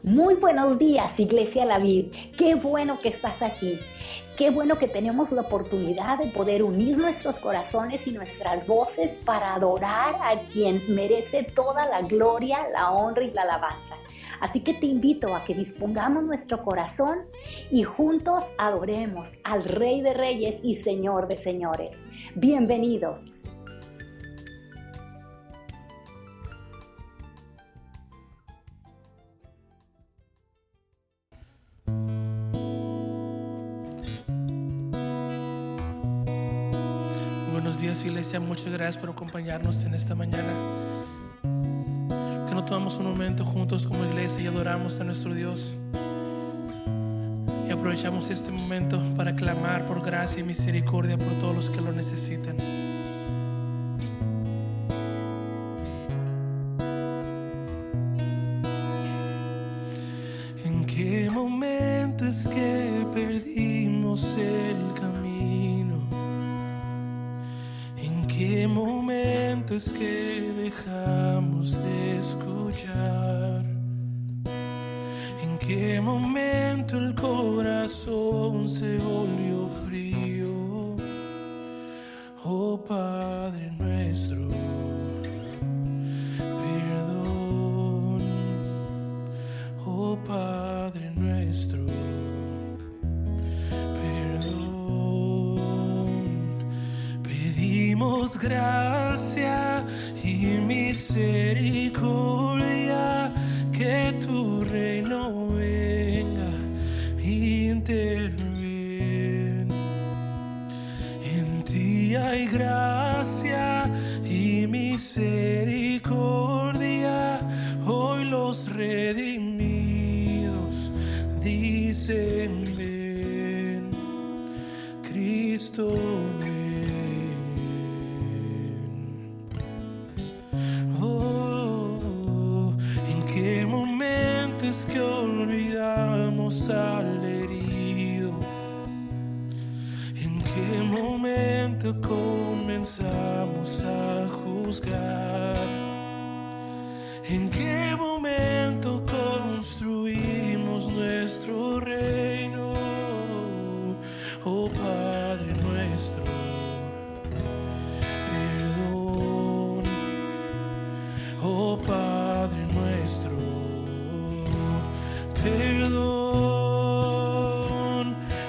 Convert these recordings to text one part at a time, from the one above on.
Muy buenos días, Iglesia La Vid. Qué bueno que estás aquí. Qué bueno que tenemos la oportunidad de poder unir nuestros corazones y nuestras voces para adorar a quien merece toda la gloria, la honra y la alabanza. Así que te invito a que dispongamos nuestro corazón y juntos adoremos al Rey de Reyes y Señor de Señores. Bienvenidos. Buenos días, iglesia. Muchas gracias por acompañarnos en esta mañana. Que nos tomamos un momento juntos como iglesia y adoramos a nuestro Dios. Y aprovechamos este momento para clamar por gracia y misericordia por todos los que lo necesitan. ¿En qué momento es que perdimos el camino? ¿En qué momento es que dejamos de escuchar? ¿En qué momento el corazón se volvió frío? Oh Padre nuestro, perdón. Oh Padre nuestro, pedimos gracia y misericordia, que tu reino venga, interven. En ti hay gracia y misericordia, hoy los redimidos dicen ven, Cristo ven. Que olvidamos al herido. ¿En qué momento comenzamos a juzgar? ¿En qué momento construimos nuestro reino? Oh Padre nuestro, perdón. Oh Padre nuestro, perdón.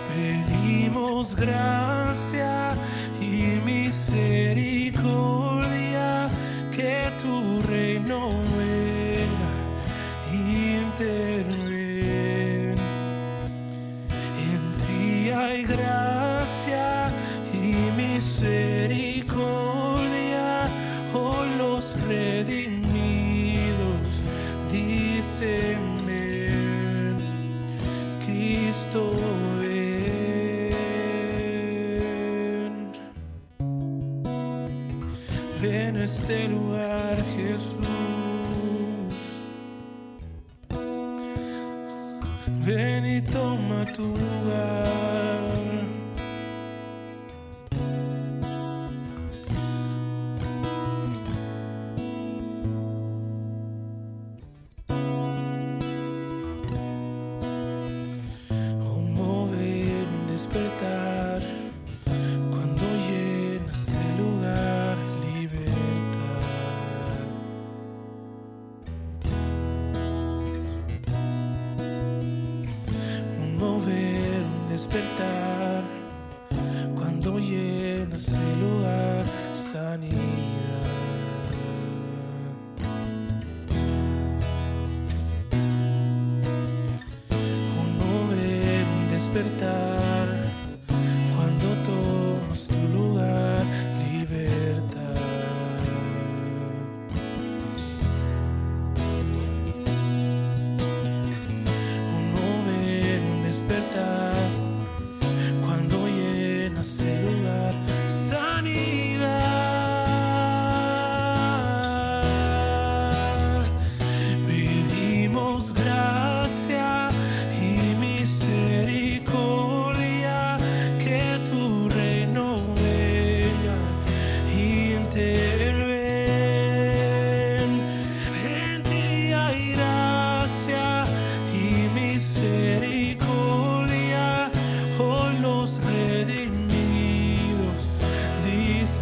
Pedimos gracia y misericordia, que tu reino venga, interven. En ti hay gracia y misericordia, hoy los redimidos dicen Cristo ven. Ven a este lugar, Jesús. Ven y toma tu lugar. Despertar cuando llenas el lugar, libertad. Un mover, un despertar cuando llenas el lugar, sanidad. Un mover, un despertar cuando tomas tu lugar, libertad. Un mover, un despertar cuando llenas el lugar, sanidad.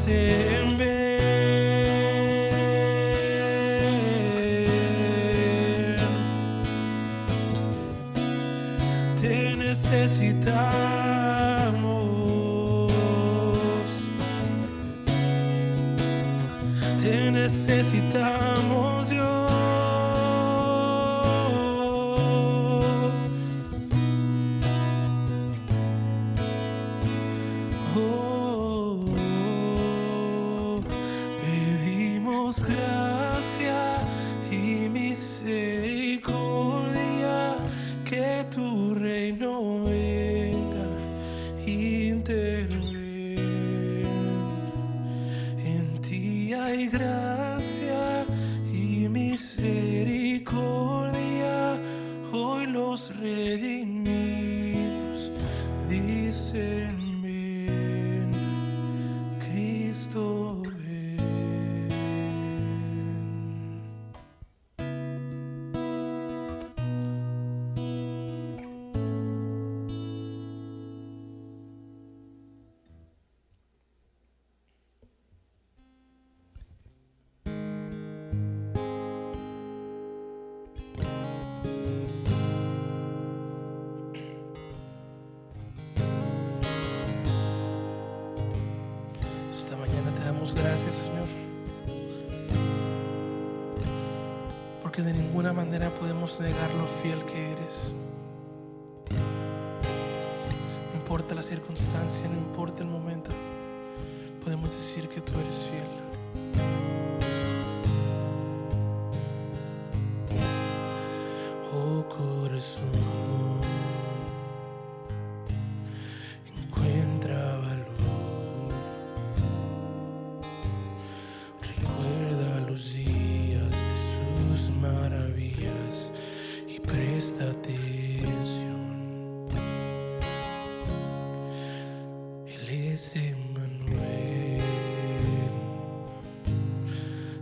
dicen ven. Te necesitamos, te necesitamos, Dios. Pedimos gracia y misericordia, que tu reino venga, interven. En ti hay gracia y misericordia, hoy los redimidos dicen ven, Cristo ven. Esta mañana te damos gracias, Señor, porque de ninguna manera podemos negar lo fiel que eres. No importa la circunstancia, no importa el momento, podemos decir que tú eres fiel. Oh corazón, encuentra valor, recuerda los días de sus maravillas y presta atención. Él es Emmanuel,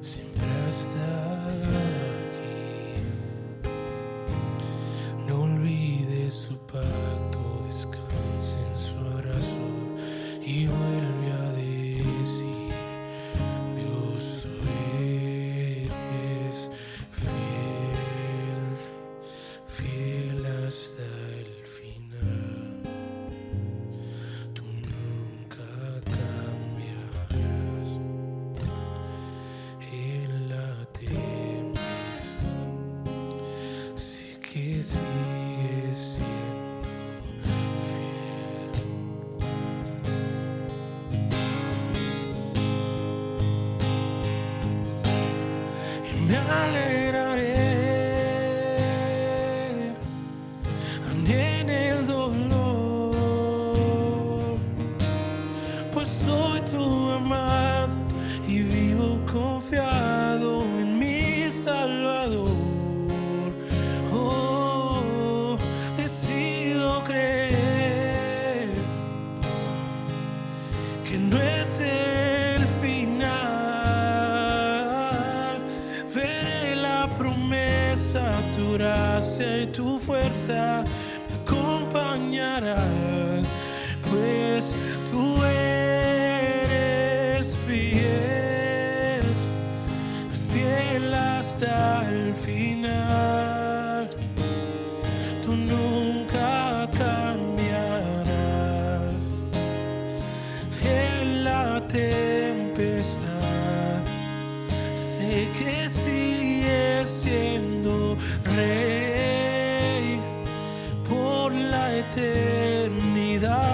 siempre ha estado aquí. No olvides su pacto, descansa en su abrazo y vuelve a decir: Dios, tú eres fiel, fiel hasta el final. Tú nunca cambiarás. En la tempestad sé que sigues siendo fiel. Y me alegraré en el dolor, pues soy tu amado y vivo confiado en mi Salvador. Oh, decido creer que no es el final. Veré la promesa, tu gracia y tu fuerza me acompañarán, pues tú eres fiel, fiel hasta el final. Tú nunca cambiarás. En la tempestad sé que sigues siendo rey por la eternidad.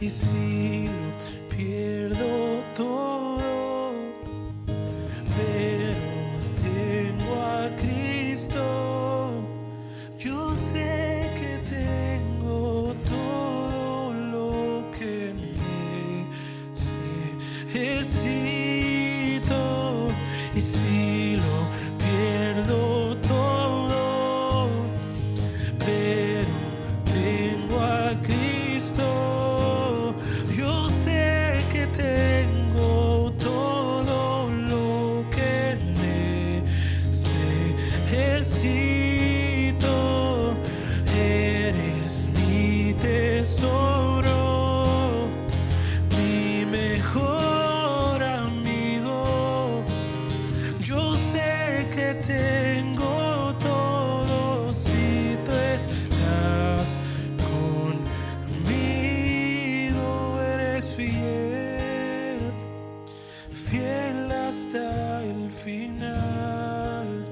y si lo pierdo todo, pero tengo a Cristo. Yo sé que tengo todo lo que necesito, y si lo pierdo todo, pero tengo a Cristo. Yo sé que tengo todo lo que necesito. Eres mi tesoro, mi mejor amigo. Yo sé que tengo todo si tú estás conmigo. Eres fiel, fiel hasta el final.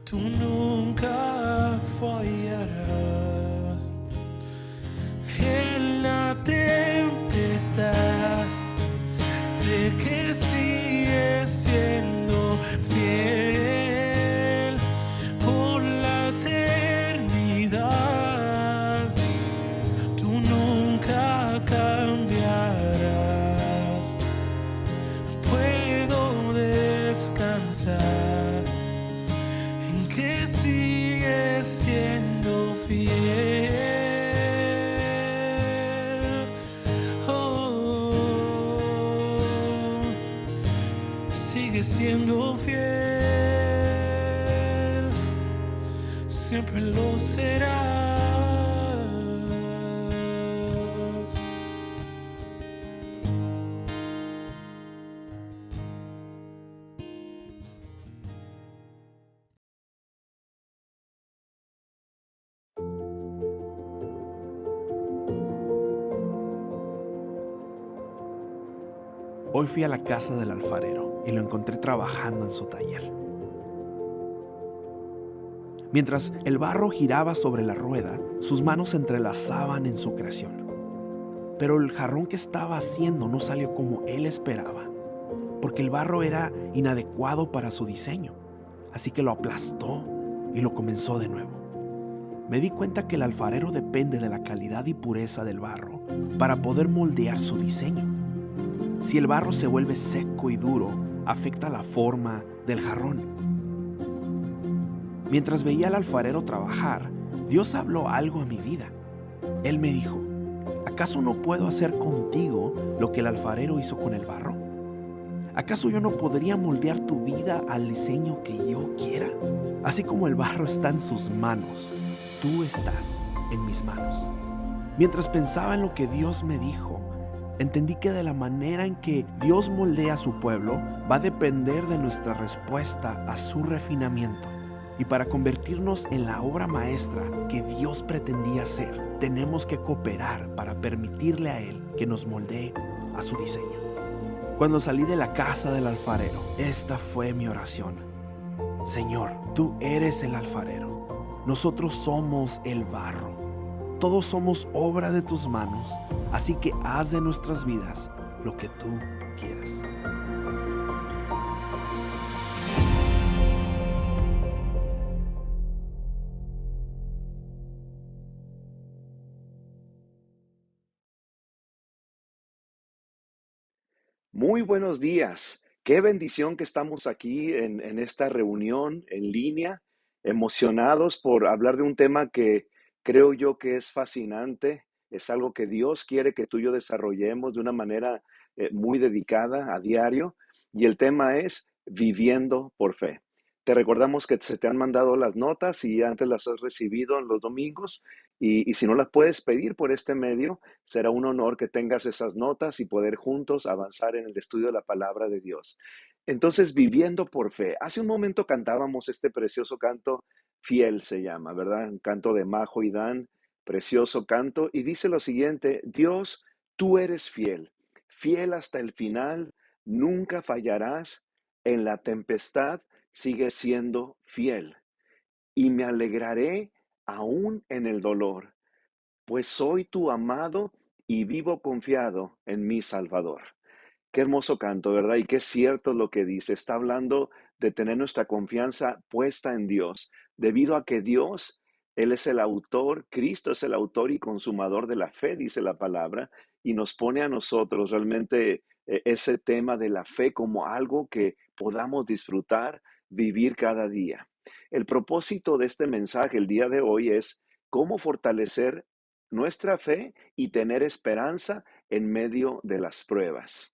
Tú nunca fallarás. En la tempestad sé que sigues siendo fiel por la eternidad. Tú nunca cambiarás. Puedo descansar en que sigues siendo fiel. Sigue siendo fiel, siempre lo serás. Hoy fui a la casa del alfarero y lo encontré trabajando en su taller. Mientras el barro giraba sobre la rueda, sus manos se entrelazaban en su creación. Pero el jarrón que estaba haciendo no salió como él esperaba, porque el barro era inadecuado para su diseño. Así que lo aplastó y lo comenzó de nuevo. Me di cuenta que el alfarero depende de la calidad y pureza del barro para poder moldear su diseño. Si el barro se vuelve seco y duro, afecta la forma del jarrón. Mientras veía al alfarero trabajar, Dios habló algo a mi vida. Él me dijo: ¿acaso no puedo hacer contigo lo que el alfarero hizo con el barro? ¿Acaso yo no podría moldear tu vida al diseño que yo quiera? Así como el barro está en sus manos, tú estás en mis manos. Mientras pensaba en lo que Dios me dijo, entendí que de la manera en que Dios moldea a su pueblo va a depender de nuestra respuesta a su refinamiento. Y para convertirnos en la obra maestra que Dios pretendía ser, tenemos que cooperar para permitirle a Él que nos moldee a su diseño. Cuando salí de la casa del alfarero, esta fue mi oración: Señor, tú eres el alfarero, nosotros somos el barro. Todos somos obra de tus manos, así que haz de nuestras vidas lo que tú quieras. Muy buenos días. Qué bendición que estamos aquí en esta reunión en línea, emocionados por hablar de un tema que creo yo que es fascinante. Es algo que Dios quiere que tú y yo desarrollemos de una manera muy dedicada a diario. Y el tema es viviendo por fe. Te recordamos que se te han mandado las notas y antes las has recibido en los domingos. Y si no las puedes pedir por este medio, será un honor que tengas esas notas y poder juntos avanzar en el estudio de la palabra de Dios. Entonces, viviendo por fe. Hace un momento cantábamos este precioso canto, Fiel se llama, ¿verdad? Un canto de Majo y Dan, precioso canto. Y dice lo siguiente: Dios, tú eres fiel, fiel hasta el final, nunca fallarás. En la tempestad sigues siendo fiel. Y me alegraré aún en el dolor, pues soy tu amado y vivo confiado en mi Salvador. Qué hermoso canto, ¿verdad? Y qué cierto lo que dice. Está hablando de tener nuestra confianza puesta en Dios, debido a que Dios, Él es el autor, Cristo es el autor y consumador de la fe, dice la palabra, y nos pone a nosotros realmente ese tema de la fe como algo que podamos disfrutar, vivir cada día. El propósito de este mensaje el día de hoy es cómo fortalecer nuestra fe y tener esperanza en medio de las pruebas.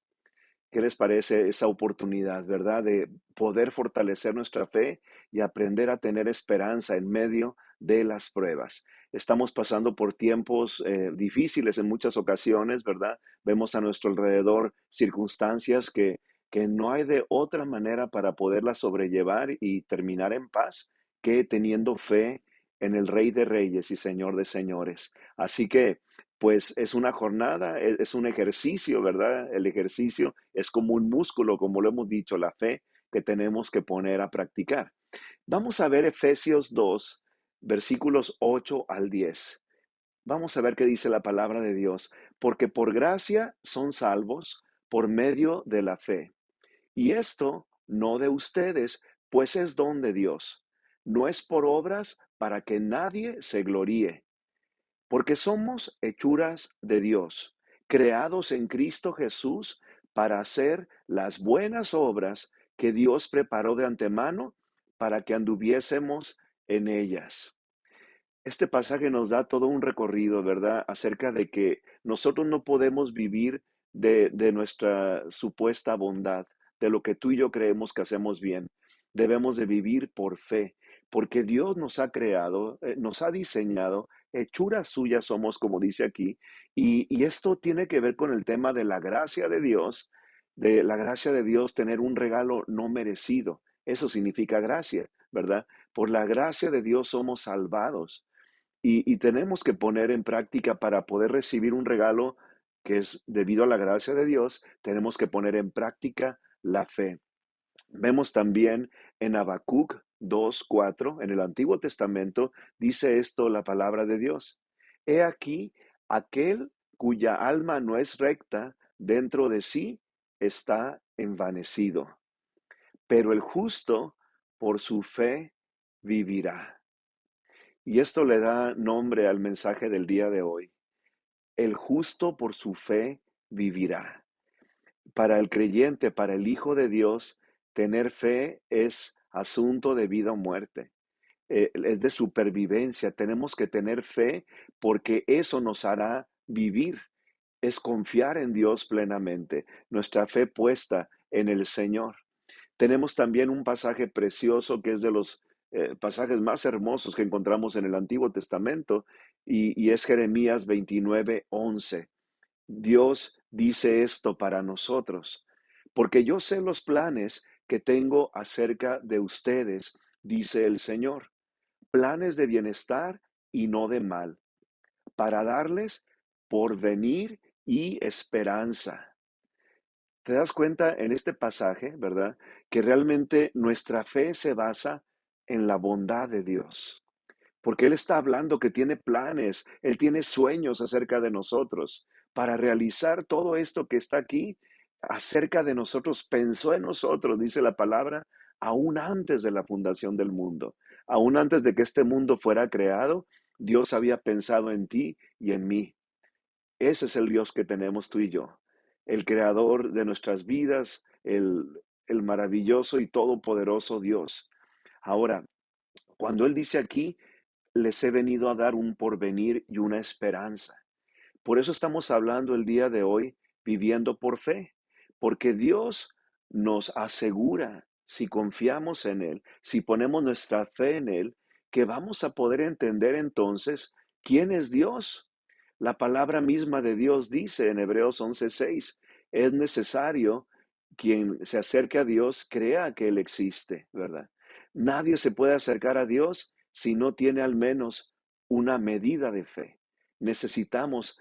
¿Qué les parece esa oportunidad, verdad? De poder fortalecer nuestra fe y aprender a tener esperanza en medio de las pruebas. Estamos pasando por tiempos difíciles en muchas ocasiones, ¿verdad? Vemos a nuestro alrededor circunstancias que no hay de otra manera para poderlas sobrellevar y terminar en paz que teniendo fe en el Rey de Reyes y Señor de Señores. Así que pues es una jornada, es un ejercicio, ¿verdad? El ejercicio es como un músculo, como lo hemos dicho, la fe que tenemos que poner a practicar. Vamos a ver Efesios 2, versículos 8 al 10. Vamos a ver qué dice la palabra de Dios. Porque por gracia son salvos por medio de la fe. Y esto no de ustedes, pues es don de Dios. No es por obras para que nadie se gloríe, porque somos hechuras de Dios, creados en Cristo Jesús para hacer las buenas obras que Dios preparó de antemano para que anduviésemos en ellas. Este pasaje nos da todo un recorrido, ¿verdad? Acerca de que nosotros no podemos vivir de nuestra supuesta bondad, de lo que tú y yo creemos que hacemos bien. Debemos de vivir por fe, porque Dios nos ha creado, nos ha diseñado, hechuras suyas somos, como dice aquí, y esto tiene que ver con el tema de la gracia de Dios, tener un regalo no merecido. Eso significa gracia, ¿verdad? Por la gracia de Dios somos salvados. Y tenemos que poner en práctica para poder recibir un regalo que es debido a la gracia de Dios, tenemos que poner en práctica la fe. Vemos también en Habacuc 2:4, en el Antiguo Testamento, dice esto la palabra de Dios. He aquí, aquel cuya alma no es recta dentro de sí está envanecido, pero el justo por su fe vivirá. Y esto le da nombre al mensaje del día de hoy. El justo por su fe vivirá. Para el creyente, para el Hijo de Dios, tener fe es asunto de vida o muerte. Es de supervivencia. Tenemos que tener fe porque eso nos hará vivir. Es confiar en Dios plenamente. Nuestra fe puesta en el Señor. Tenemos también un pasaje precioso que es de los pasajes más hermosos que encontramos en el Antiguo Testamento y es Jeremías 29:11. Dios dice esto para nosotros, porque yo sé los planes que tengo acerca de ustedes, dice el Señor, planes de bienestar y no de mal, para darles porvenir y esperanza. Te das cuenta en este pasaje, ¿verdad? Que realmente nuestra fe se basa en la bondad de Dios. Porque Él está hablando que tiene planes, Él tiene sueños acerca de nosotros. Para realizar todo esto que está aquí, acerca de nosotros, pensó en nosotros, dice la palabra, aún antes de la fundación del mundo. Aún antes de que este mundo fuera creado, Dios había pensado en ti y en mí. Ese es el Dios que tenemos tú y yo, el creador de nuestras vidas, el maravilloso y todopoderoso Dios. Ahora, cuando Él dice aquí, les he venido a dar un porvenir y una esperanza. Por eso estamos hablando el día de hoy viviendo por fe, porque Dios nos asegura, si confiamos en Él, si ponemos nuestra fe en Él, que vamos a poder entender entonces quién es Dios. La palabra misma de Dios dice en Hebreos 11:6, es necesario quien se acerque a Dios crea que Él existe, ¿verdad? Nadie se puede acercar a Dios si no tiene al menos una medida de fe. Necesitamos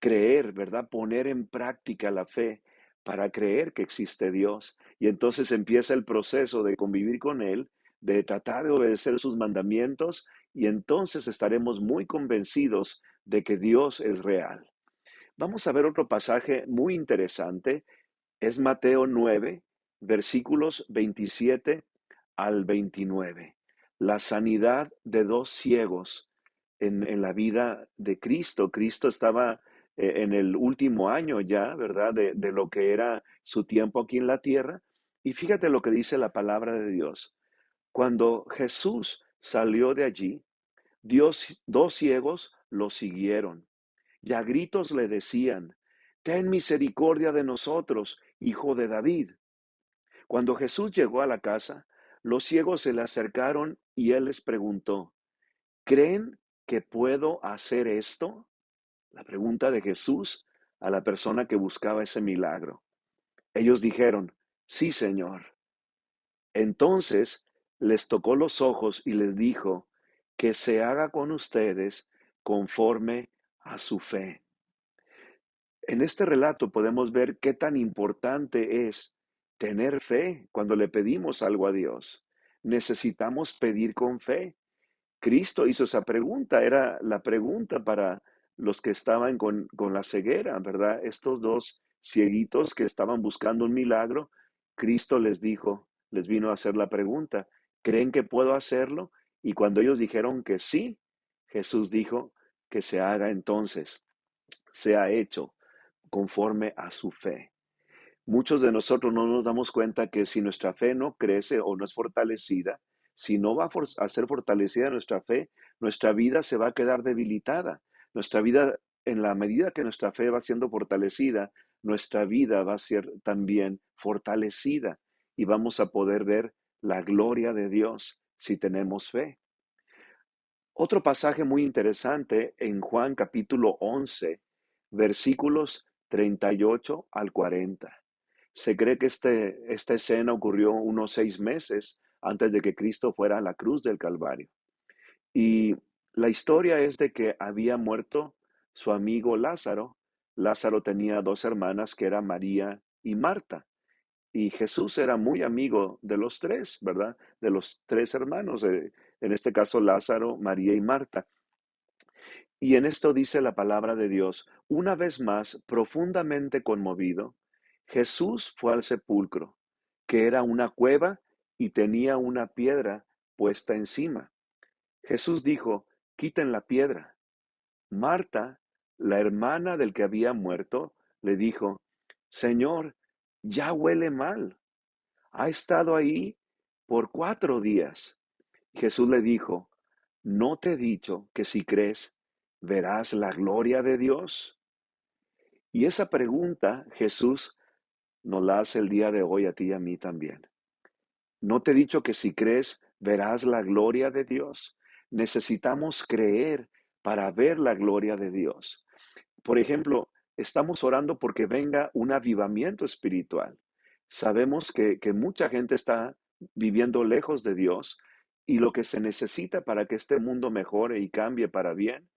creer, ¿verdad? Poner en práctica la fe para creer que existe Dios. Y entonces empieza el proceso de convivir con Él, de tratar de obedecer sus mandamientos, y entonces estaremos muy convencidos de que Dios es real. Vamos a ver otro pasaje muy interesante. Es Mateo 9, versículos 27 al 29. La sanidad de dos ciegos en la vida de Cristo. Cristo estaba en el último año ya, ¿verdad? De lo que era su tiempo aquí en la tierra. Y fíjate lo que dice la palabra de Dios. Cuando Jesús salió de allí, dos ciegos lo siguieron y a gritos le decían, ten misericordia de nosotros, hijo de David. Cuando Jesús llegó a la casa, los ciegos se le acercaron y él les preguntó, ¿creen que puedo hacer esto? La pregunta de Jesús a la persona que buscaba ese milagro. Ellos dijeron, sí, Señor. Entonces les tocó los ojos y les dijo, que se haga con ustedes conforme a su fe. En este relato podemos ver qué tan importante es tener fe cuando le pedimos algo a Dios. Necesitamos pedir con fe. Cristo hizo esa pregunta, era la pregunta para los que estaban con la ceguera, ¿verdad? Estos dos cieguitos que estaban buscando un milagro, Cristo les dijo, les vino a hacer la pregunta, ¿creen que puedo hacerlo? Y cuando ellos dijeron que sí, Jesús dijo que se haga entonces, sea hecho conforme a su fe. Muchos de nosotros no nos damos cuenta que si nuestra fe no crece o no es fortalecida, si no va a ser fortalecida nuestra fe, nuestra vida se va a quedar debilitada. Nuestra vida, en la medida que nuestra fe va siendo fortalecida, nuestra vida va a ser también fortalecida y vamos a poder ver la gloria de Dios si tenemos fe. Otro pasaje muy interesante en Juan capítulo 11, versículos 38 al 40. Se cree que esta escena ocurrió unos 6 meses antes de que Cristo fuera a la cruz del Calvario. Y la historia es de que había muerto su amigo Lázaro. Lázaro tenía dos hermanas que eran María y Marta. Y Jesús era muy amigo de los tres, ¿verdad? De los tres hermanos, en este caso Lázaro, María y Marta. Y en esto dice la palabra de Dios, una vez más, profundamente conmovido, Jesús fue al sepulcro, que era una cueva y tenía una piedra puesta encima. Jesús dijo, quiten la piedra. Marta, la hermana del que había muerto, le dijo, Señor, ya huele mal. Ha estado ahí por 4 días. Jesús le dijo, ¿no te he dicho que si crees, verás la gloria de Dios? Y esa pregunta Jesús nos la hace el día de hoy a ti y a mí también. ¿No te he dicho que si crees, verás la gloria de Dios? Necesitamos creer para ver la gloria de Dios. Por ejemplo, estamos orando porque venga un avivamiento espiritual. Sabemos que mucha gente está viviendo lejos de Dios y lo que se necesita para que este mundo mejore y cambie para bien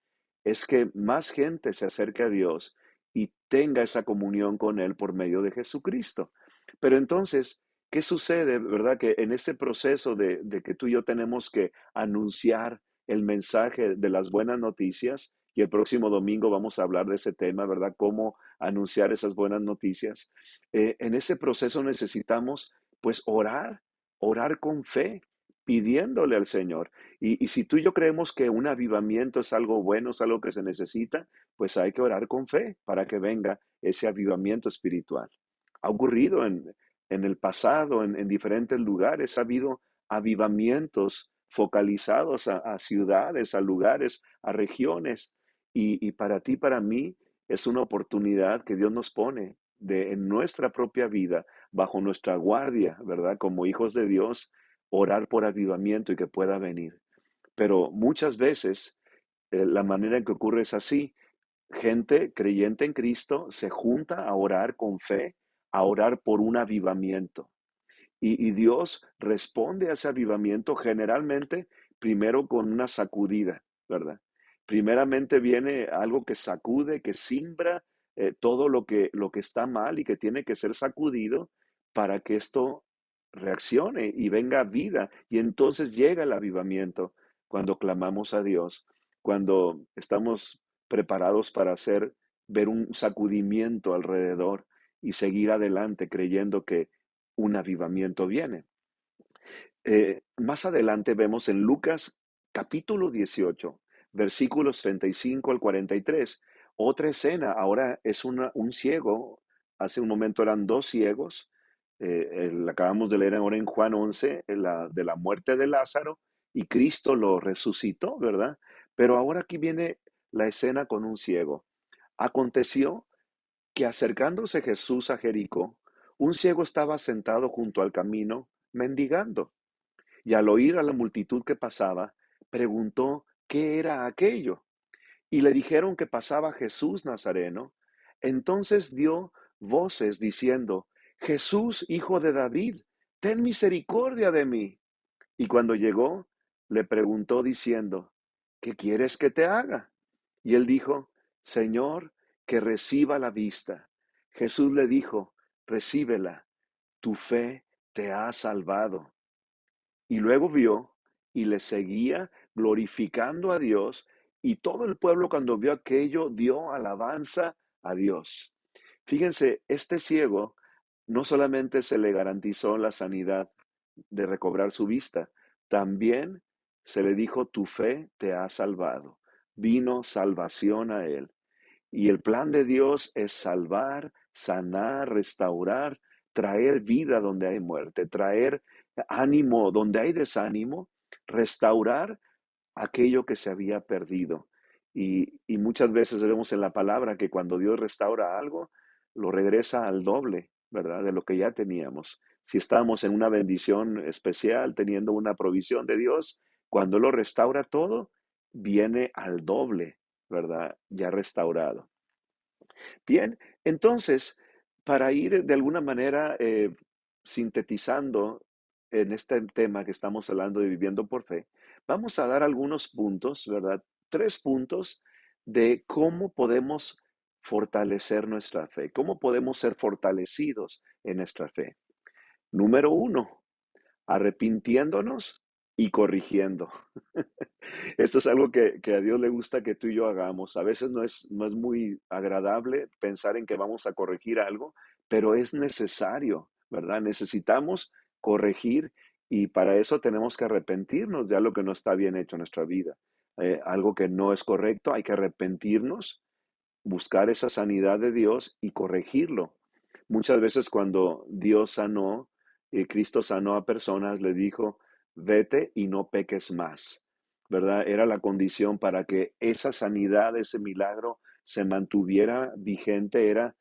es que más gente se acerque a Dios y tenga esa comunión con Él por medio de Jesucristo. Pero entonces, ¿qué sucede, verdad? Que en ese proceso de que tú y yo tenemos que anunciar el mensaje de las buenas noticias, y el próximo domingo vamos a hablar de ese tema, ¿verdad? Cómo anunciar esas buenas noticias. En ese proceso necesitamos, pues, orar con fe, pidiéndole al Señor. Y si tú y yo creemos que un avivamiento es algo bueno, es algo que se necesita, pues hay que orar con fe para que venga ese avivamiento espiritual. Ha ocurrido en el pasado, en diferentes lugares, ha habido avivamientos focalizados a ciudades, a lugares, a regiones. Y para ti, para mí, es una oportunidad que Dios nos pone en nuestra propia vida, bajo nuestra guardia, ¿verdad? Como hijos de Dios, orar por avivamiento y que pueda venir. Pero muchas veces la manera en que ocurre es así. Gente creyente en Cristo se junta a orar con fe, a orar por un avivamiento. Y Dios responde a ese avivamiento generalmente primero con una sacudida, ¿verdad? Primeramente viene algo que sacude, que simbra todo lo que está mal y que tiene que ser sacudido para que esto reaccione y venga vida. Y entonces llega el avivamiento cuando clamamos a Dios, cuando estamos preparados para ser ver un sacudimiento alrededor y seguir adelante creyendo que un avivamiento viene. Más adelante vemos en Lucas capítulo 18, versículos 35 al 43, otra escena. Ahora es un ciego, hace un momento eran dos ciegos, acabamos de leer ahora en Juan 11, de la muerte de Lázaro, y Cristo lo resucitó, ¿verdad? Pero ahora aquí viene la escena con un ciego. Aconteció que acercándose Jesús a Jericó, un ciego estaba sentado junto al camino, mendigando. Y al oír a la multitud que pasaba, preguntó qué era aquello. Y le dijeron que pasaba Jesús Nazareno. Entonces dio voces diciendo, Jesús, hijo de David, ten misericordia de mí. Y cuando llegó, le preguntó diciendo, ¿qué quieres que te haga? Y él dijo, Señor, que reciba la vista. Jesús le dijo, recíbela, tu fe te ha salvado. Y luego vio y le seguía glorificando a Dios, y todo el pueblo cuando vio aquello dio alabanza a Dios. Fíjense, este ciego no solamente se le garantizó la sanidad de recobrar su vista, también se le dijo, tu fe te ha salvado. Vino salvación a él. Y el plan de Dios es salvar, sanar, restaurar, traer vida donde hay muerte, traer ánimo donde hay desánimo, restaurar aquello que se había perdido. Y muchas veces vemos en la palabra que cuando Dios restaura algo, lo regresa al doble, ¿verdad? De lo que ya teníamos. Si estamos en una bendición especial, teniendo una provisión de Dios, cuando lo restaura todo, viene al doble, ¿verdad? Ya restaurado. Bien, entonces, para ir de alguna manera sintetizando en este tema que estamos hablando de viviendo por fe, vamos a dar algunos puntos, ¿verdad? 3 puntos de cómo podemos fortalecer nuestra fe, cómo podemos ser fortalecidos en nuestra fe. Número 1, arrepintiéndonos y corrigiendo. Esto es algo que a Dios le gusta que tú y yo hagamos. A veces no es muy agradable pensar en que vamos a corregir algo, pero es necesario, ¿verdad? Necesitamos corregir y para eso tenemos que arrepentirnos de algo que no está bien hecho en nuestra vida. Algo que no es correcto, hay que arrepentirnos, buscar esa sanidad de Dios y corregirlo. Muchas veces cuando Dios sanó, Cristo sanó a personas, le dijo, vete y no peques más, ¿verdad? Era la condición para que esa sanidad, ese milagro se mantuviera vigente, era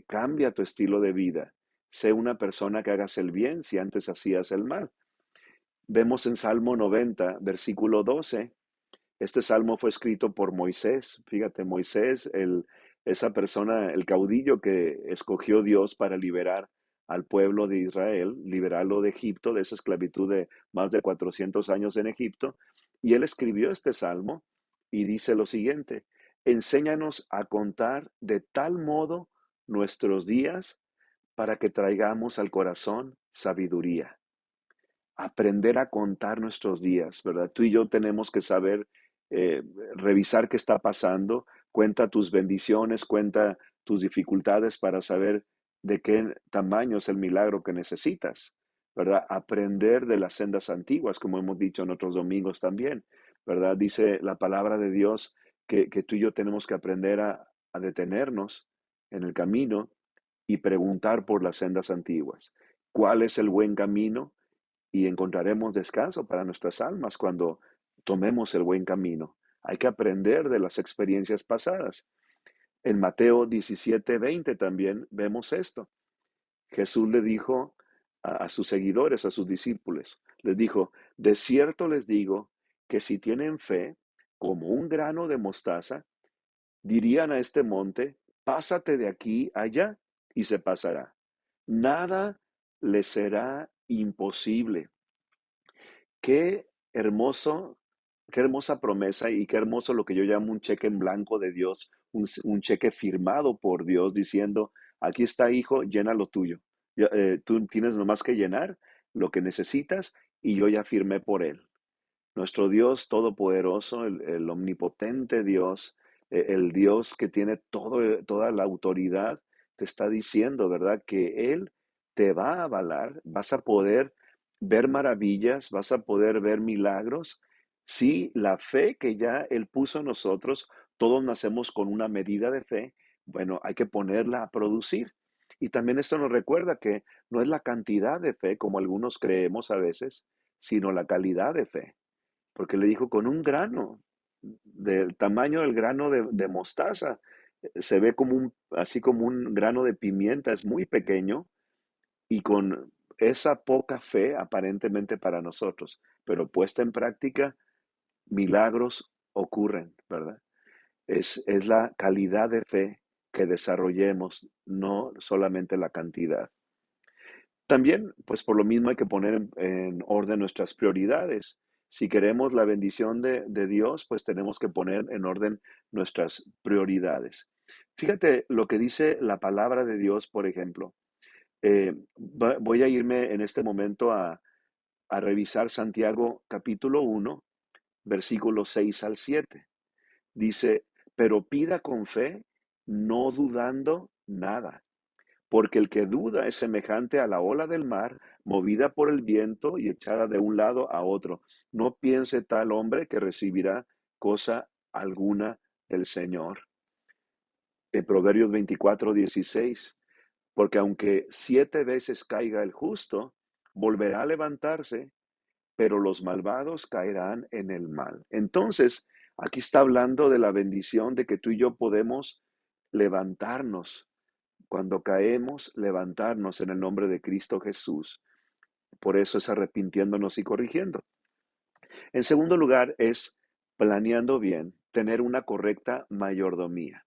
cambia tu estilo de vida, sé una persona que hagas el bien si antes hacías el mal. Vemos en Salmo 90, versículo 12. Este salmo fue escrito por Moisés. Fíjate, Moisés, esa persona, el caudillo que escogió Dios para liberar al pueblo de Israel, liberarlo de Egipto, de esa esclavitud de más de 400 años en Egipto. Y él escribió este salmo y dice lo siguiente, enséñanos a contar de tal modo nuestros días para que traigamos al corazón sabiduría. Aprender a contar nuestros días, ¿verdad? Tú y yo tenemos que saber eh, revisar qué está pasando, cuenta tus bendiciones, cuenta tus dificultades para saber de qué tamaño es el milagro que necesitas, ¿verdad? Aprender de las sendas antiguas, como hemos dicho en otros domingos también, ¿verdad? Dice la palabra de Dios que tú y yo tenemos que aprender a detenernos en el camino y preguntar por las sendas antiguas. ¿Cuál es el buen camino? Y encontraremos descanso para nuestras almas cuando tomemos el buen camino. Hay que aprender de las experiencias pasadas. En Mateo 17:20 también vemos esto. Jesús le dijo a sus seguidores, a sus discípulos, les dijo, de cierto les digo que si tienen fe como un grano de mostaza, dirían a este monte, pásate de aquí allá y se pasará. Nada les será imposible. Qué hermoso, qué hermosa promesa y qué hermoso lo que yo llamo un cheque en blanco de Dios, un cheque firmado por Dios diciendo, aquí está hijo, llena lo tuyo. Tú tienes nomás que llenar lo que necesitas y yo ya firmé por él. Nuestro Dios todopoderoso, el omnipotente Dios, El Dios que tiene toda la autoridad te está diciendo, ¿verdad? Que Él te va a avalar, vas a poder ver maravillas, vas a poder ver milagros. Sí, la fe que ya Él puso en nosotros, todos nacemos con una medida de fe, bueno, hay que ponerla a producir. Y también esto nos recuerda que no es la cantidad de fe, como algunos creemos a veces, sino la calidad de fe. Porque le dijo, con un grano, del tamaño del grano de mostaza, se ve como así como un grano de pimienta, es muy pequeño, y con esa poca fe aparentemente para nosotros, pero puesta en práctica, milagros ocurren, ¿verdad? Es la calidad de fe que desarrollemos, no solamente la cantidad. También, pues por lo mismo hay que poner en orden nuestras prioridades. Si queremos la bendición de Dios, pues tenemos que poner en orden nuestras prioridades. Fíjate lo que dice la palabra de Dios, por ejemplo. Voy a irme en este momento a revisar Santiago capítulo 1, versículos 6 al 7. Dice, pero pida con fe, no dudando nada, porque el que duda es semejante a la ola del mar, movida por el viento y echada de un lado a otro. No piense tal hombre que recibirá cosa alguna del Señor. En Proverbios 24:16, porque aunque 7 veces caiga el justo, volverá a levantarse, pero los malvados caerán en el mal. Entonces, aquí está hablando de la bendición de que tú y yo podemos levantarnos. Cuando caemos, levantarnos en el nombre de Cristo Jesús. Por eso es arrepintiéndonos y corrigiendo. En segundo lugar, es planeando bien, tener una correcta mayordomía.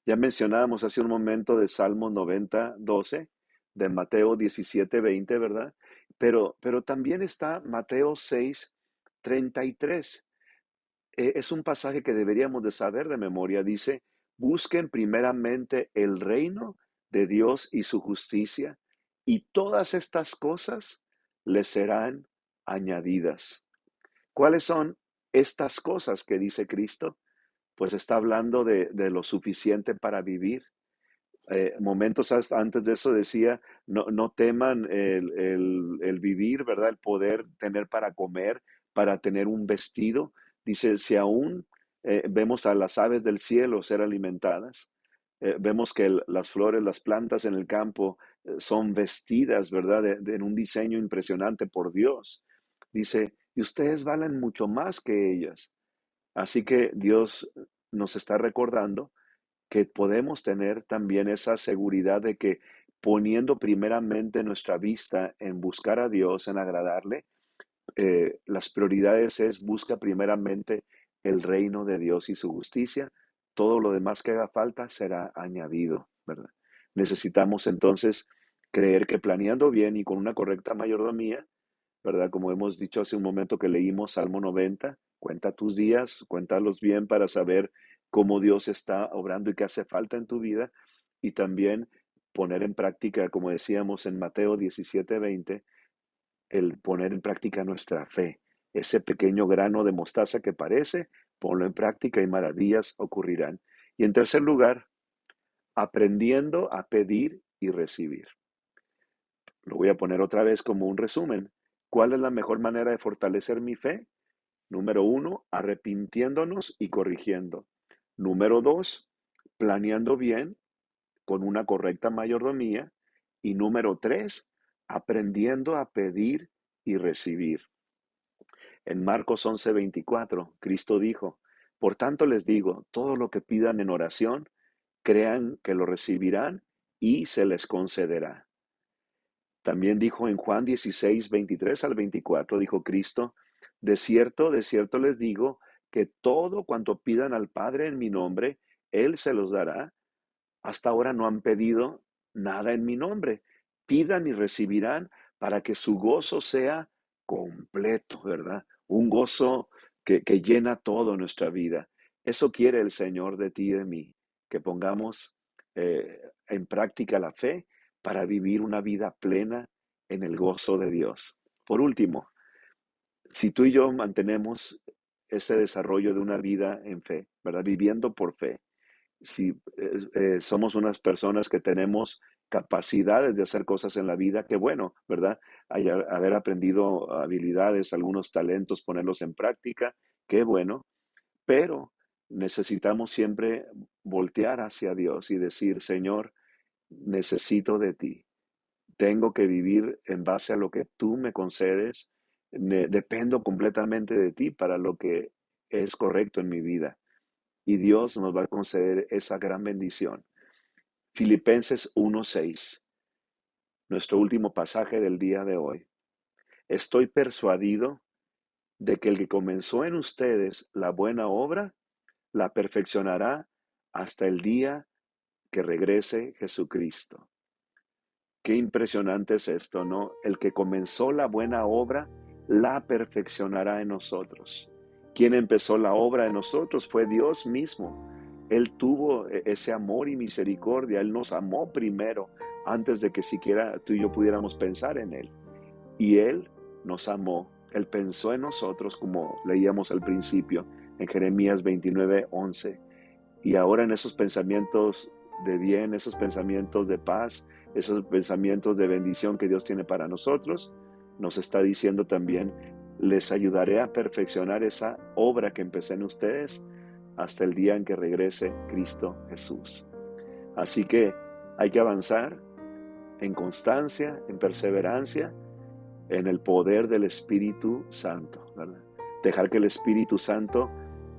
Ya mencionábamos hace un momento de Salmo 90:12, de Mateo 17:20, ¿verdad? Pero también está Mateo 6:33. Es un pasaje que deberíamos de saber de memoria. Dice, busquen primeramente el reino de Dios y su justicia, y todas estas cosas les serán añadidas. ¿Cuáles son estas cosas que dice Cristo? Pues está hablando de lo suficiente para vivir. Momentos antes de eso decía, no teman el vivir, ¿verdad? El poder tener para comer, para tener un vestido. Dice, si aún vemos a las aves del cielo ser alimentadas, vemos que las flores, las plantas en el campo son vestidas, ¿verdad? En un diseño impresionante por Dios. Dice, y ustedes valen mucho más que ellas. Así que Dios nos está recordando que podemos tener también esa seguridad de que poniendo primeramente nuestra vista en buscar a Dios, en agradarle, las prioridades es busca primeramente el reino de Dios y su justicia. Todo lo demás que haga falta será añadido, ¿verdad? Necesitamos entonces creer que planeando bien y con una correcta mayordomía, ¿verdad? Como hemos dicho hace un momento que leímos Salmo 90, cuenta tus días, cuéntalos bien para saber cómo Dios está obrando y qué hace falta en tu vida. Y también poner en práctica, como decíamos en Mateo 17:20, el poner en práctica nuestra fe. Ese pequeño grano de mostaza que parece, ponlo en práctica y maravillas ocurrirán. Y en tercer lugar, aprendiendo a pedir y recibir. Lo voy a poner otra vez como un resumen. ¿Cuál es la mejor manera de fortalecer mi fe? Número 1, arrepintiéndonos y corrigiendo. Número 2, planeando bien con una correcta mayordomía. Y número 3, aprendiendo a pedir y recibir. En Marcos 11:24, Cristo dijo, por tanto les digo, todo lo que pidan en oración, crean que lo recibirán y se les concederá. También dijo en Juan 16:23 al 24, dijo Cristo, de cierto les digo, que todo cuanto pidan al Padre en mi nombre, Él se los dará. Hasta ahora no han pedido nada en mi nombre. Pidan y recibirán para que su gozo sea completo, ¿verdad? Un gozo que llena toda nuestra vida. Eso quiere el Señor de ti y de mí, que pongamos en práctica la fe para vivir una vida plena en el gozo de Dios. Por último, si tú y yo mantenemos ese desarrollo de una vida en fe, ¿verdad? Viviendo por fe. Si somos unas personas que tenemos capacidades de hacer cosas en la vida, qué bueno, ¿verdad? Haber aprendido habilidades, algunos talentos, ponerlos en práctica, qué bueno, pero necesitamos siempre voltear hacia Dios y decir, Señor, necesito de ti. Tengo que vivir en base a lo que tú me concedes. Dependo completamente de ti para lo que es correcto en mi vida. Y Dios nos va a conceder esa gran bendición. Filipenses 1:6, nuestro último pasaje del día de hoy. Estoy persuadido de que el que comenzó en ustedes la buena obra, la perfeccionará hasta el día que regrese Jesucristo. Qué impresionante es esto, ¿no? El que comenzó la buena obra, la perfeccionará en nosotros. Quien empezó la obra en nosotros fue Dios mismo. Él tuvo ese amor y misericordia. Él nos amó primero, antes de que siquiera tú y yo pudiéramos pensar en Él. Y Él nos amó. Él pensó en nosotros, como leíamos al principio, en Jeremías 29:11. Y ahora en esos pensamientos de bien, esos pensamientos de paz, esos pensamientos de bendición que Dios tiene para nosotros, nos está diciendo también, les ayudaré a perfeccionar esa obra que empecé en ustedes hasta el día en que regrese Cristo Jesús. Así que hay que avanzar en constancia, en perseverancia, en el poder del Espíritu Santo, ¿verdad? Dejar que el Espíritu Santo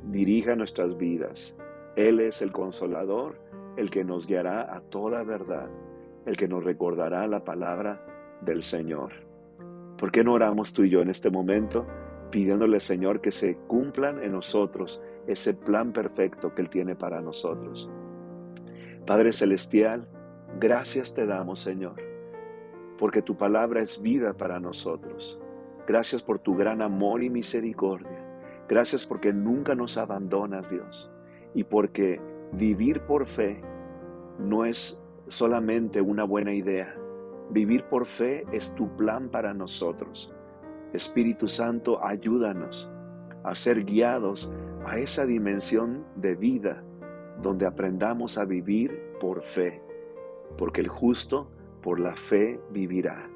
dirija nuestras vidas. Él es el consolador, el que nos guiará a toda verdad, el que nos recordará la palabra del Señor. ¿Por qué no oramos tú y yo en este momento pidiéndole al Señor que se cumplan en nosotros ese plan perfecto que Él tiene para nosotros? Padre Celestial, gracias te damos, Señor, porque tu palabra es vida para nosotros. Gracias por tu gran amor y misericordia. Gracias porque nunca nos abandonas, Dios, y porque vivir por fe no es solamente una buena idea. Vivir por fe es tu plan para nosotros. Espíritu Santo, ayúdanos a ser guiados a esa dimensión de vida donde aprendamos a vivir por fe, porque el justo por la fe vivirá.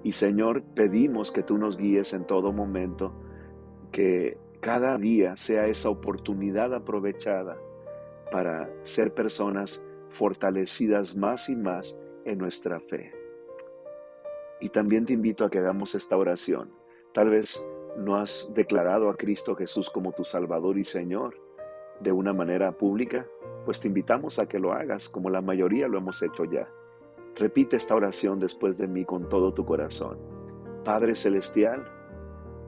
Y Señor, pedimos que tú nos guíes en todo momento, que cada día sea esa oportunidad aprovechada para ser personas fortalecidas más y más en nuestra fe. Y también te invito a que hagamos esta oración. Tal vez no has declarado a Cristo Jesús como tu Salvador y Señor de una manera pública, pues te invitamos a que lo hagas como la mayoría lo hemos hecho ya. Repite esta oración después de mí con todo tu corazón. Padre Celestial,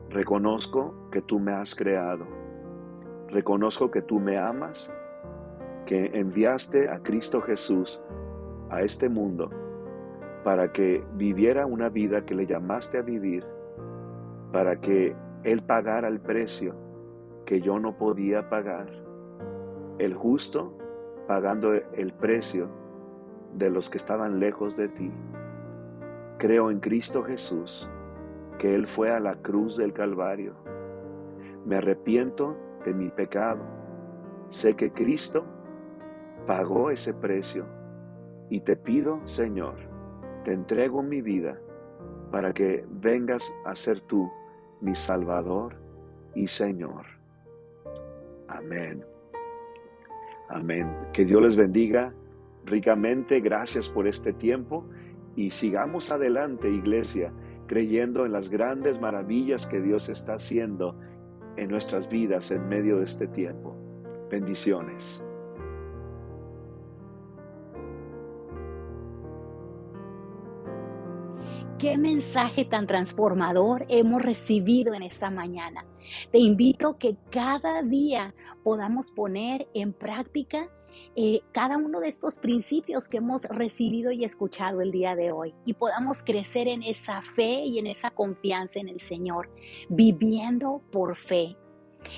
reconozco que tú me has creado. Reconozco que tú me amas, que enviaste a Cristo Jesús a este mundo para que viviera una vida que le llamaste a vivir, para que Él pagara el precio que yo no podía pagar. El justo pagando el precio de los que estaban lejos de ti. Creo en Cristo Jesús, que Él fue a la cruz del Calvario. Me arrepiento de mi pecado. Sé que Cristo pagó ese precio y te pido, Señor, te entrego mi vida para que vengas a ser tú mi Salvador y Señor. Amén. Amén. Que Dios les bendiga ricamente. Gracias por este tiempo y sigamos adelante, iglesia, creyendo en las grandes maravillas que Dios está haciendo en nuestras vidas en medio de este tiempo. Bendiciones. Qué mensaje tan transformador hemos recibido en esta mañana. Te invito que cada día podamos poner en práctica cada uno de estos principios que hemos recibido y escuchado el día de hoy y podamos crecer en esa fe y en esa confianza en el Señor, viviendo por fe.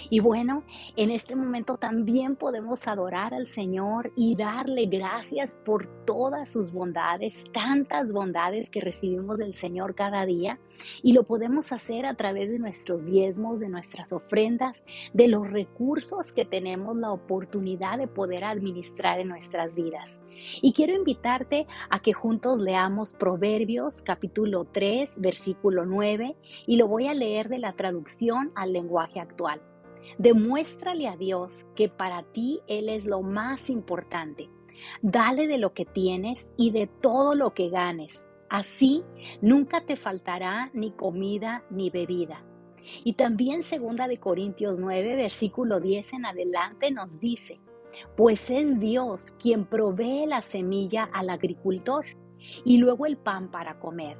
Y bueno, en este momento también podemos adorar al Señor y darle gracias por todas sus bondades, tantas bondades que recibimos del Señor cada día. Y lo podemos hacer a través de nuestros diezmos, de nuestras ofrendas, de los recursos que tenemos la oportunidad de poder administrar en nuestras vidas. Y quiero invitarte a que juntos leamos Proverbios capítulo 3, versículo 9, y lo voy a leer de la traducción al lenguaje actual. Demuéstrale a Dios que para ti Él es lo más importante. Dale de lo que tienes y de todo lo que ganes. Así nunca te faltará ni comida ni bebida. Y también 2 Corintios 9, versículo 10 en adelante nos dice, pues es Dios quien provee la semilla al agricultor y luego el pan para comer.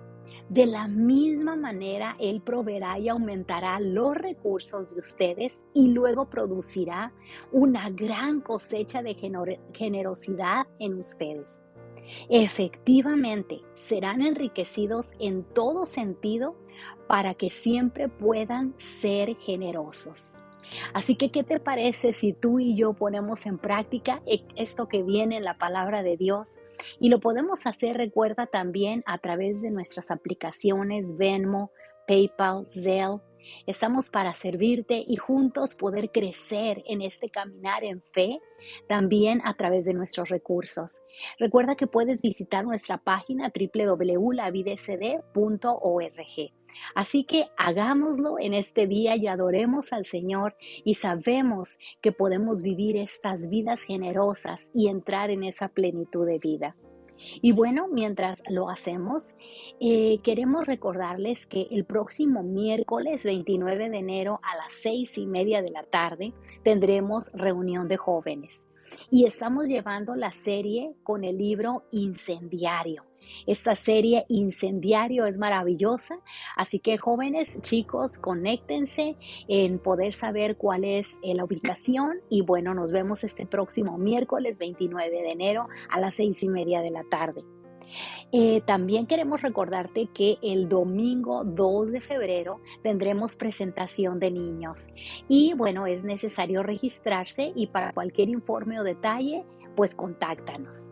De la misma manera, Él proveerá y aumentará los recursos de ustedes y luego producirá una gran cosecha de generosidad en ustedes. Efectivamente, serán enriquecidos en todo sentido para que siempre puedan ser generosos. Así que, ¿qué te parece si tú y yo ponemos en práctica esto que viene en la palabra de Dios? Y lo podemos hacer, recuerda, también a través de nuestras aplicaciones Venmo, PayPal, Zelle. Estamos para servirte y juntos poder crecer en este caminar en fe, también a través de nuestros recursos. Recuerda que puedes visitar nuestra página www.lavidesd.org. Así que hagámoslo en este día y adoremos al Señor y sabemos que podemos vivir estas vidas generosas y entrar en esa plenitud de vida. Y bueno, mientras lo hacemos, queremos recordarles que el próximo miércoles 29 de enero a las 6:30 de la tarde tendremos reunión de jóvenes. Y estamos llevando la serie con el libro Incendiario. Esta serie Incendiario es maravillosa, así que jóvenes, chicos, conéctense en poder saber cuál es la ubicación y bueno, nos vemos este próximo miércoles 29 de enero a las 6:30 de la tarde. También queremos recordarte que el domingo 2 de febrero tendremos presentación de niños y bueno, es necesario registrarse y para cualquier informe o detalle, pues contáctanos.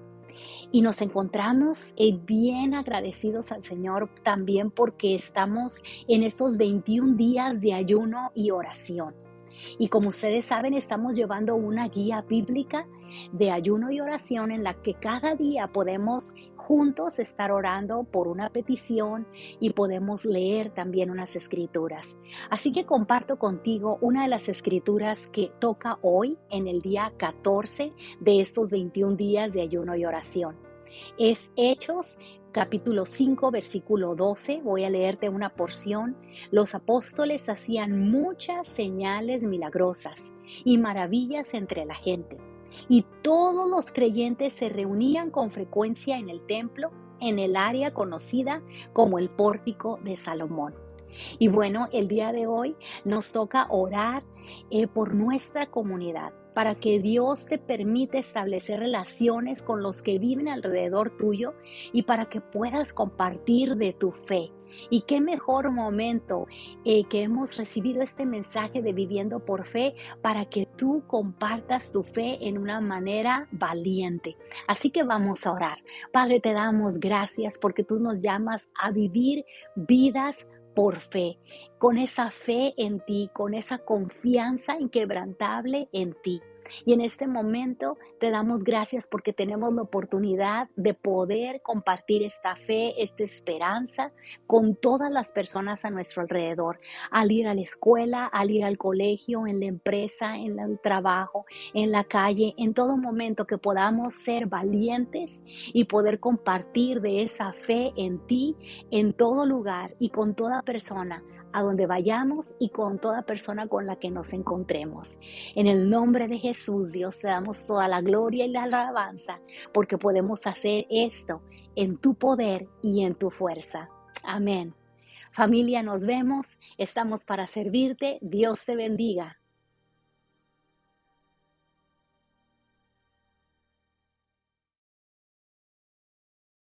Y nos encontramos bien agradecidos al Señor también porque estamos en estos 21 días de ayuno y oración. Y como ustedes saben, estamos llevando una guía bíblica de ayuno y oración en la que cada día podemos juntos estar orando por una petición y podemos leer también unas escrituras. Así que comparto contigo una de las escrituras que toca hoy en el día 14 de estos 21 días de ayuno y oración. Es Hechos capítulo 5, versículo 12. Voy a leerte una porción. Los apóstoles hacían muchas señales milagrosas y maravillas entre la gente. Y todos los creyentes se reunían con frecuencia en el templo, en el área conocida como el Pórtico de Salomón. Y bueno, el día de hoy nos toca orar por nuestra comunidad, para que Dios te permita establecer relaciones con los que viven alrededor tuyo y para que puedas compartir de tu fe. Y qué mejor momento que hemos recibido este mensaje de Viviendo por Fe para que tú compartas tu fe en una manera valiente. Así que vamos a orar. Padre, te damos gracias porque tú nos llamas a vivir vidas por fe, con esa fe en ti, con esa confianza inquebrantable en ti. Y en este momento te damos gracias porque tenemos la oportunidad de poder compartir esta fe, esta esperanza con todas las personas a nuestro alrededor, al ir a la escuela, al ir al colegio, en la empresa, en el trabajo, en la calle, en todo momento que podamos ser valientes y poder compartir de esa fe en ti, en todo lugar y con toda persona a donde vayamos y con toda persona con la que nos encontremos. En el nombre de Jesús, Dios, te damos toda la gloria y la alabanza porque podemos hacer esto en tu poder y en tu fuerza. Amén. Familia, nos vemos. Estamos para servirte. Dios te bendiga.